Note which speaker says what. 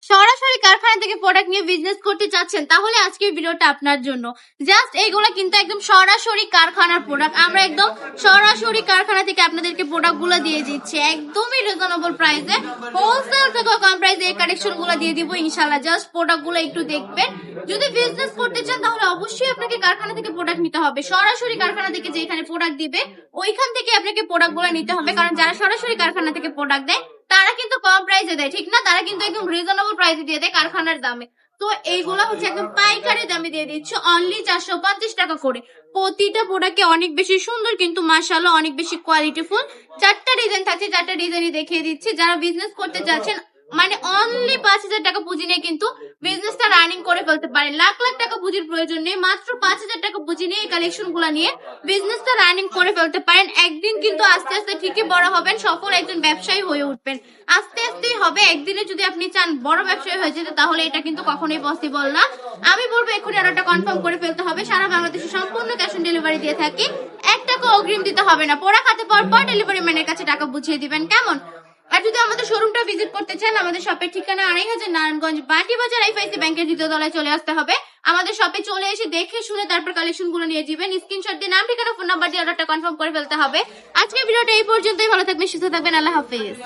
Speaker 1: সরাসরি কারখানা থেকে প্রোডাক্ট নিয়ে বিজনেস করতে চাচ্ছেন তাহলে আজকের ভিডিওটা আপনার জন্য। জাস্ট এইগুলা কিন্তু একদম সরাসরি কারখানার প্রোডাক্ট, আমরা একদম সরাসরি কারখানা থেকে আপনাদেরকে প্রোডাক্ট গুলো দিয়ে দিচ্ছি একদমই রিজনেবল প্রাইসে, হোলসেল থেকে কম প্রাইসে এই কালেকশন গুলো দিয়ে দিব ইনশাল্লাহ। জাস্ট প্রোডাক্ট গুলো একটু দেখবেন। যদি বিজনেস করতে চান তাহলে অবশ্যই আপনাকে কারখানা থেকে প্রোডাক্ট নিতে হবে, সরাসরি কারখানা থেকে যেখানে প্রোডাক্ট দিবে ওইখান থেকে আপনাকে প্রোডাক্ট গুলো নিতে হবে, কারণ যারা সরাসরি কারখানা থেকে প্রোডাক্ট দেয় তারা কিন্তু কম প্রাইসে দেয়, ঠিক না? তারা কিন্তু একদম রিজনেবল প্রাইসে দিয়ে দেয় কারখানার দামে। তো এইগুলা হচ্ছে একদম পাইকারি দামে দিয়ে দিচ্ছে অনলি 450 টাকা করে। প্রতিটা প্রোডাক্টে অনেক বেশি সুন্দর, কিন্তু মাশাআল্লাহ অনেক বেশি কোয়ালিটিফুল। 4টা ডিজাইন থাকছে, 4টা ডিজাইনই দেখিয়ে দিচ্ছি। যারা বিজনেস করতে চাচ্ছেন মানে অনলি 5,000 টাকা পুঁজি নিয়ে কিন্তু বিজনেসটা রানিং করে ফেলতে পারেন। লাখ লাখ টাকা পুঁজির প্রয়োজন নেই, মাত্র 5,000 টাকা পুঁজি নিয়ে এই কালেকশন গুলা নিয়ে বিজনেসটা রানিং করে ফেলতে পারেন। একদিন কিন্তু আস্তে আস্তে ঠিকই বড় হবেন, সফল একজন ব্যবসায়ী হয়ে উঠবেন। আস্তে আস্তেই হবে, একদিনে যদি আপনি চান বড় ব্যবসায়ী হয়ে যেতে তাহলে এটা কিন্তু কখনোই পসিবল না। আমি বলবো এক্ষুনি অর্ডারটা কনফার্ম করে ফেলতে হবে। সারা বাংলাদেশে সম্পূর্ণ ক্যাশ অন ডেলিভারি দিয়ে থাকি, 1 টাকা অগ্রিম দিতে হবে না। প্রোডাক্ট হাতে পাওয়ার পর ডেলিভারি ম্যানের কাছে টাকা বুঝিয়ে দিবেন, কেমন? আর যদি আমাদের শোরুমটা ভিজিট করতে চান, আমাদের শপের ঠিকানা 2,500 নারায়ণগঞ্জ বাটি বাজার আইফআইসি ব্যাংকের দ্বিতীয় তলায় চলে আসতে হবে। আমাদের শপে চলে এসে দেখে শুনে তারপর কালেকশন গুলো নিয়ে যাবেন। স্ক্রিনশট দিয়ে নাম, ঠিকানা, ফোন নাম্বার দিয়ে অর্ডারটা কনফার্ম করে ফেলতে হবে। আজকের ভিডিওটা এই পর্যন্তই। ভালো থাকবেন, সুস্থ থাকবেন, আল্লাহ হাফেজ।